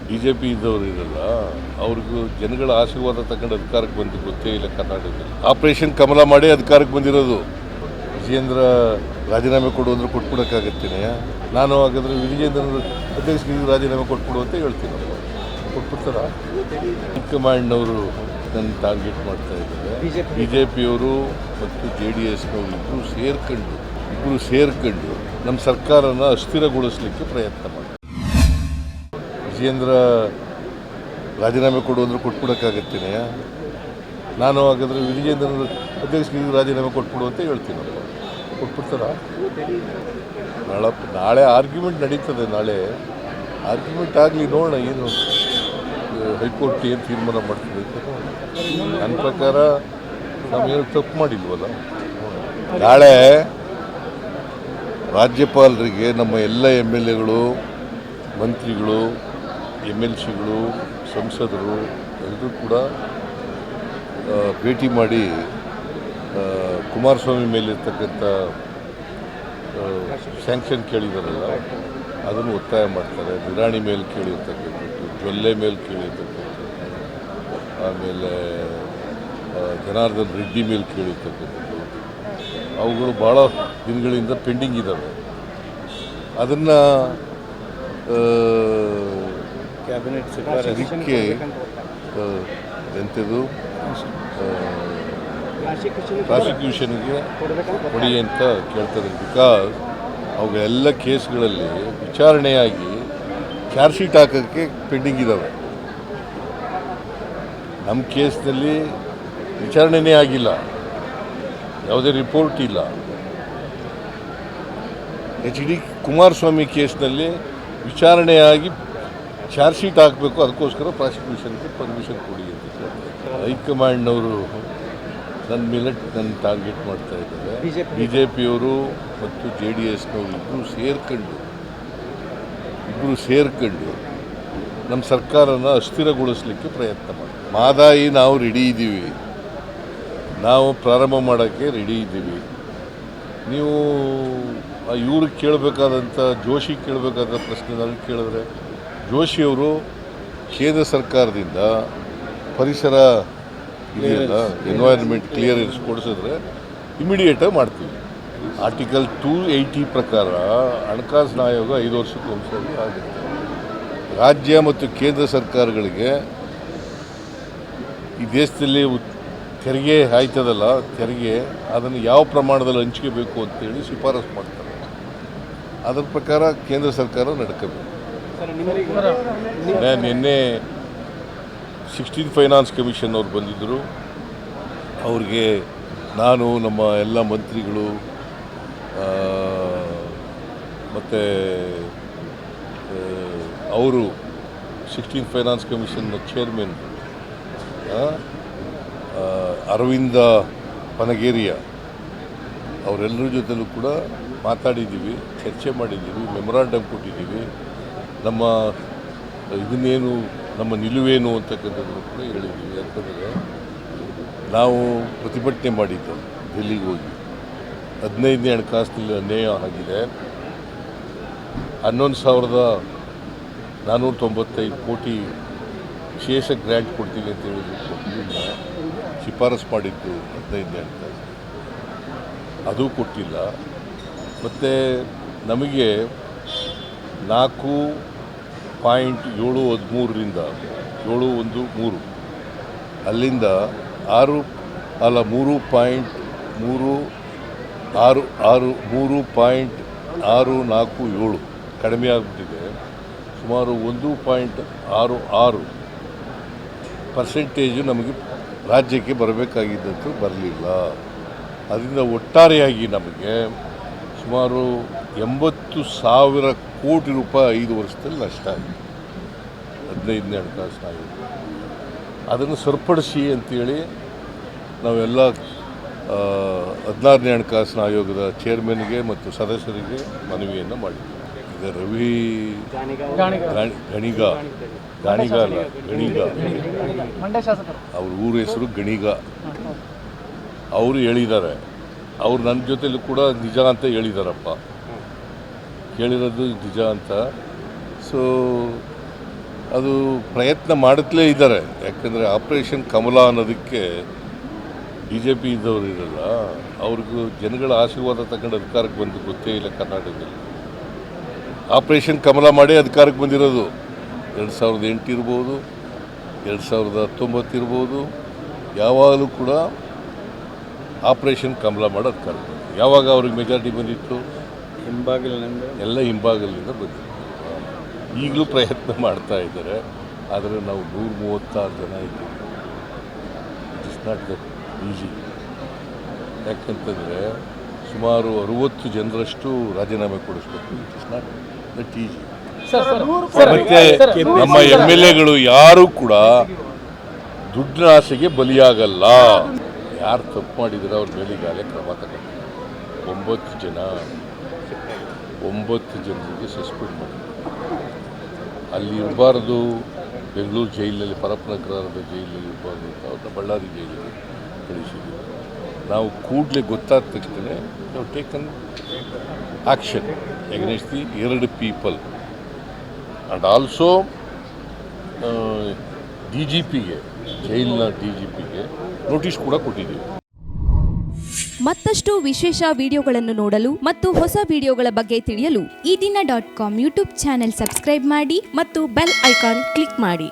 B J P ಇದ್ದವರು ಇರಲ್ಲ, ಅವ್ರಿಗೂ ಜನಗಳ ಆಶೀರ್ವಾದ ತಗೊಂಡು ಅಧಿಕಾರಕ್ಕೆ ಬಂದು ಗೊತ್ತೇ ಇಲ್ಲ ಕರ್ನಾಟಕದಲ್ಲಿ. ಆಪರೇಷನ್ ಕಮಲ ಮಾಡಿ ಅಧಿಕಾರಕ್ಕೆ ಬಂದಿರೋದು. ವಿಜಯೇಂದ್ರ ರಾಜೀನಾಮೆ ಕೊಡು ಅಂದ್ರೆ ಕೊಟ್ಬಿಡೋಕ್ಕಾಗತ್ತೇನೆ? ನಾನು ಹಾಗಾದರೆ ವಿಜಯೇಂದ್ರ ಅಧ್ಯಕ್ಷರಿಗೆ ರಾಜೀನಾಮೆ ಕೊಟ್ಬಿಡು ಅಂತ ಹೇಳ್ತೀನಿ. ಕೊಟ್ಬಿಡ್ತಾರ? ಹೈಕಮಾಂಡ್ನವರು ನನ್ನ ಟಾರ್ಗೆಟ್ ಮಾಡ್ತಾ ಇದ್ದಾರೆ. ಬಿ ಜೆ ಪಿಯವರು ಮತ್ತು JDSನವರು ಇಬ್ಬರು ಸೇರ್ಕೊಂಡು ನಮ್ಮ ಸರ್ಕಾರನ ಅಸ್ಥಿರಗೊಳಿಸಲಿಕ್ಕೆ ಪ್ರಯತ್ನ ಮಾಡಿ. ವಿಜಯೇಂದ್ರ ರಾಜೀನಾಮೆ ಕೊಡು ಅಂದ್ರೆ ಕೊಟ್ಬಿಡೋಕ್ಕಾಗತ್ತೇನೆ? ನಾನು ಹಾಗಾದರೆ ವಿಜಯೇಂದ್ರ ಅಧ್ಯಕ್ಷರಿಗೆ ರಾಜೀನಾಮೆ ಕೊಟ್ಬಿಡು ಅಂತ ಹೇಳ್ತೀನಿ. ಕೊಟ್ಬಿಡ್ತಾರ? ನಾಳೆ ಆರ್ಗ್ಯುಮೆಂಟ್ ನಡೀತದೆ. ನಾಳೆ ಆರ್ಗ್ಯುಮೆಂಟ್ ಆಗಲಿ, ನೋಡೋಣ ಏನು ಹೈಕೋರ್ಟ್ ಏನು ತೀರ್ಮಾನ ಮಾಡ್ತದೆ ಅಂತ. ನನ್ನ ಪ್ರಕಾರ ನಾವೇನು ತಪ್ಪು ಮಾಡಿಲ್ವಲ್ಲ. ನಾಳೆ ರಾಜ್ಯಪಾಲರಿಗೆ ನಮ್ಮ ಎಲ್ಲ MLAಗಳು, ಮಂತ್ರಿಗಳು, MLCಗಳು, ಸಂಸದರು ಎಲ್ಲರೂ ಕೂಡ ಭೇಟಿ ಮಾಡಿ ಕುಮಾರಸ್ವಾಮಿ ಮೇಲಿರ್ತಕ್ಕಂಥ ಸ್ಯಾಂಕ್ಷನ್ ಕೇಳಿದಾರಲ್ಲ ಅದನ್ನು ಒತ್ತಾಯ ಮಾಡ್ತಾರೆ. ನಿರಾಣಿ ಮೇಲೆ ಕೇಳಿರ್ತಕ್ಕಂಥದ್ದು, ಜೊಲ್ಲೆ ಮೇಲೆ ಕೇಳಿರ್ತಕ್ಕಂಥದ್ದು, ಆಮೇಲೆ ಜನಾರ್ದನ್ ರೆಡ್ಡಿ ಮೇಲೆ ಕೇಳಿರ್ತಕ್ಕಂಥದ್ದು, ಅವುಗಳು ಭಾಳ ದಿನಗಳಿಂದ ಪೆಂಡಿಂಗ್ ಇದ್ದಾವೆ. ಅದನ್ನು ಕ್ಯಾಬಿನೆಟ್ ಅದಕ್ಕೆ ಎಂಥದ್ದು ಪ್ರಾಸಿಕ್ಯೂಷನ್ಗೆ ಕೊಡಿ ಅಂತ ಕೇಳ್ತಾರೆ. ಬಿಕಾಸ್ ಅವುಗಳೆಲ್ಲ ಕೇಸ್ಗಳಲ್ಲಿ ವಿಚಾರಣೆಯಾಗಿ ಚಾರ್ಜ್ ಶೀಟ್ ಹಾಕೋಕ್ಕೆ ಪೆಂಡಿಂಗ್ ಇದ್ದಾವೆ. ನಮ್ಮ ಕೇಸ್ನಲ್ಲಿ ವಿಚಾರಣೆನೇ ಆಗಿಲ್ಲ, ಯಾವುದೇ ರಿಪೋರ್ಟ್ ಇಲ್ಲ. HD ಕುಮಾರಸ್ವಾಮಿ ಕೇಸ್ನಲ್ಲಿ ವಿಚಾರಣೆಯಾಗಿ ಚಾರ್ಜ್ ಶೀಟ್ ಹಾಕಬೇಕು, ಅದಕ್ಕೋಸ್ಕರ ಪ್ರಾಸಿಕ್ಯೂಷನ್ಗೆ ಪರ್ಮಿಷನ್ ಕೊಡಿ ಅಂತ ಕೇಳ್ತಾರೆ. ಹೈಕಮಾಂಡ್ನವರು ನನ್ನ ಮೇಲೆ ನನ್ನ ಟಾರ್ಗೆಟ್ ಮಾಡ್ತಾ ಇದ್ದಾರೆ. BJPಯವರು ಮತ್ತು JDSನವರು ಇಬ್ಬರು ಸೇರ್ಕೊಂಡು ನಮ್ಮ ಸರ್ಕಾರನ ಅಸ್ಥಿರಗೊಳಿಸಲಿಕ್ಕೆ ಪ್ರಯತ್ನ ಮಾಡಿ. ಮಾದಾಯಿ ನಾವು ರೆಡಿ ಇದ್ದೀವಿ, ನಾವು ಪ್ರಾರಂಭ ಮಾಡೋಕ್ಕೆ ರೆಡಿ ಇದ್ದೀವಿ. ನೀವು ಇವ್ರಿಗೆ ಕೇಳಬೇಕಾದಂಥ ಜೋಶಿ ಕೇಳಬೇಕಾದ ಪ್ರಶ್ನೆ ನನಗೆ ಕೇಳಿದ್ರೆ, ಜೋಶಿಯವರು ಕೇಂದ್ರ ಸರ್ಕಾರದಿಂದ ಪರಿಸರ ಇದೆಯಲ್ಲ, ಎನ್ವೈರ್ಮೆಂಟ್ ಕ್ಲಿಯರೆನ್ಸ್ ಕೊಡಿಸಿದ್ರೆ ಇಮಿಡಿಯೇಟಾಗಿ ಮಾಡ್ತೀವಿ. ಆರ್ಟಿಕಲ್ 280 ಪ್ರಕಾರ ಹಣಕಾಸಿನ ಆಯೋಗ 5 ವರ್ಷಕ್ಕೆ ಒಂದ್ಸರಿ ಆಗುತ್ತೆ. ರಾಜ್ಯ ಮತ್ತು ಕೇಂದ್ರ ಸರ್ಕಾರಗಳಿಗೆ ಈ ದೇಶದಲ್ಲಿ ತೆರಿಗೆ ಆಯ್ತದಲ್ಲ, ತೆರಿಗೆ ಅದನ್ನು ಯಾವ ಪ್ರಮಾಣದಲ್ಲಿ ಹಂಚ್ಕೋಬೇಕು ಅಂತೇಳಿ ಶಿಫಾರಸು ಮಾಡ್ತಾರೆ. ಅದರ ಪ್ರಕಾರ ಕೇಂದ್ರ ಸರ್ಕಾರ ನಡ್ಕೋಬೇಕು. ನಿನ್ನೆ 16th ಫೈನಾನ್ಸ್ ಕಮಿಷನ್ ಅವ್ರು ಬಂದಿದ್ದರು. ಅವ್ರಿಗೆ ನಾನು, ನಮ್ಮ ಎಲ್ಲ ಮಂತ್ರಿಗಳು ಮತ್ತು ಅವರು 16th ಫೈನಾನ್ಸ್ ಕಮಿಷನ್ನ ಚೇರ್ಮನ್ ಅರವಿಂದ ಪನಗೇರಿಯ ಅವರೆಲ್ಲರ ಜೊತೆಲೂ ಕೂಡ ಮಾತಾಡಿದ್ದೀವಿ, ಚರ್ಚೆ ಮಾಡಿದ್ದೀವಿ, ಮೆಮೊರಾಂಡಮ್ ಕೊಟ್ಟಿದ್ದೀವಿ. ನಮ್ಮ ಇದನ್ನೇನು, ನಮ್ಮ ನಿಲುವೇನು ಅಂತಕ್ಕಂಥದ್ದನ್ನು ಕೂಡ ಹೇಳಿದ್ದೀವಿ. ಯಾಕಂದರೆ ನಾವು ಪ್ರತಿಭಟನೆ ಮಾಡಿದ್ದು ಡೆಲ್ಲಿಗೆ ಹೋಗಿ 15ನೇ ಹಣಕಾಸಿನಲ್ಲಿ ಅನ್ಯಾಯ ಆಗಿದೆ. 11,495 ಕೋಟಿ ವಿಶೇಷ ಗ್ರ್ಯಾಂಟ್ ಕೊಡ್ತೀವಿ ಅಂತ ಹೇಳಿದ್ರು. ಶಿಫಾರಸು ಮಾಡಿದ್ದು 15ನೇ ಹಣಕಾಸು, ಅದು ಕೊಟ್ಟಿಲ್ಲ. ಮತ್ತು ನಮಗೆ 4.713ರಿಂದ 713 ಅಲ್ಲಿಂದ 3.647 ಕಡಿಮೆ ಆಗಿಬಿಟ್ಟಿದೆ. ಸುಮಾರು 1.66% ನಮಗೆ ರಾಜ್ಯಕ್ಕೆ ಬರಬೇಕಾಗಿದ್ದಂತೂ ಬರಲಿಲ್ಲ. ಅದರಿಂದ ಒಟ್ಟಾರೆಯಾಗಿ ನಮಗೆ ಸುಮಾರು 80,000 ಕೋಟಿ ರೂಪಾಯಿ 5 ವರ್ಷದಲ್ಲಿ ನಷ್ಟ ಆಗಿದೆ. 15ನೇ ಹಣಕಾಸಿನ ಆಯೋಗ ಅದನ್ನು ಸರಿಪಡಿಸಿ ಅಂತೇಳಿ ನಾವೆಲ್ಲ 16ನೇ ಹಣಕಾಸಿನ ಆಯೋಗದ ಚೇರ್ಮನ್ಗೆ ಮತ್ತು ಸದಸ್ಯರಿಗೆ ಮನವಿಯನ್ನು ಮಾಡಿದ್ವಿ. ಈಗ ರವಿ ಗಣಿಗ ಅವ್ರ ಊರ ಹೆಸರು ಗಣಿಗ, ಅವರು ಹೇಳಿದ್ದಾರೆ. ಅವ್ರು ನನ್ನ ಜೊತೆಲೂ ಕೂಡ ನಿಜ ಅಂತ ಹೇಳಿದಾರಪ್ಪ, ಕೇಳಿರೋದು ನಿಜ ಅಂತ. ಸೊ ಅದು ಪ್ರಯತ್ನ ಮಾಡುತ್ತಲೇ ಇದ್ದಾರೆ. ಯಾಕಂದರೆ ಆಪರೇಷನ್ ಕಮಲ ಅನ್ನೋದಕ್ಕೆ ಬಿ ಜೆ ಪಿ ಇದ್ದವರು ಇರಲ್ಲ, ಅವ್ರಿಗೂ ಜನಗಳ ಆಶೀರ್ವಾದ ತಗೊಂಡು ಅಧಿಕಾರಕ್ಕೆ ಬಂದು ಗೊತ್ತೇ ಇಲ್ಲ ಕರ್ನಾಟಕದಲ್ಲಿ. ಆಪರೇಷನ್ ಕಮಲ ಮಾಡಿ ಅಧಿಕಾರಕ್ಕೆ ಬಂದಿರೋದು 2008 ಇರ್ಬೋದು, 2019 ಇರ್ಬೋದು, ಯಾವಾಗಲೂ ಕೂಡ ಆಪರೇಷನ್ ಕಮಲ ಮಾಡಿ ಅಧಿಕಾರಕ್ಕೆ ಬಂದು. ಯಾವಾಗ ಅವ್ರಿಗೆ ಮೆಜಾರಿಟಿ ಬಂದಿತ್ತು? ಹಿಂಬಾಗಿಲಿನಿಂದ, ಎಲ್ಲ ಹಿಂಬಾಗಲಿಂದ ಬಂದಿತ್ತು. ಈಗಲೂ ಪ್ರಯತ್ನ ಮಾಡ್ತಾ ಇದ್ದಾರೆ, ಆದರೆ ನಾವು 136 ಜನ ಇದ್ದೀವಿ. It is not that easy. ಯಾಕಂತಂದರೆ ಸುಮಾರು 60 ಜನರಷ್ಟು ರಾಜೀನಾಮೆ ಕೊಡಿಸ್ಬೇಕು. It is not that easy. ಮತ್ತು ನಮ್ಮ MLAಗಳು ಯಾರೂ ಕೂಡ ದುಡ್ಡಿನ ಆಸೆಗೆ ಬಲಿಯಾಗಲ್ಲ. ಯಾರು ತಪ್ಪು ಮಾಡಿದರೆ ಅವ್ರ ಮೇಲಿಗಾಗಲೇ ಕ್ರಮ ತಗೊಂಡು 9 ಜನರಿಗೆ ಸಸ್ಪೆಂಡ್ ಮಾಡಿ ಅಲ್ಲಿ ಇರಬಾರ್ದು. ಬೆಂಗಳೂರು ಜೈಲಿನಲ್ಲಿ, ಪರಪ್ಪನಗರದ ಜೈಲಲ್ಲಿ ಇರಬಾರ್ದು ಅಂತ ಅವ್ರನ್ನ ಬಳ್ಳಾರಿ ಜೈಲಿಗೆ ಕಳಿಸಿದ್ದೀವಿ. ನಾವು ಕೂಡಲೇ ಗೊತ್ತಾದ ತಕ್ಷಣ ನಾವು taken action against the 2 people and also DGPಗೆ, ಜೈಲಿನ DGPಗೆ ನೋಟಿಸ್ ಕೂಡ ಕೊಟ್ಟಿದ್ದೀವಿ. ಮತ್ತಷ್ಟು ವಿಶೇಷ ವಿಡಿಯೋಗಳನ್ನು ನೋಡಲು ಮತ್ತು ಹೊಸ ವಿಡಿಯೋಗಳ ಬಗ್ಗೆ ತಿಳಿಯಲು ಈ ದಿನ .com ಯೂಟ್ಯೂಬ್ ಚಾನೆಲ್ ಸಬ್ಸ್ಕ್ರೈಬ್ ಮಾಡಿ ಮತ್ತು ಬೆಲ್ ಐಕಾನ್ ಕ್ಲಿಕ್ ಮಾಡಿ.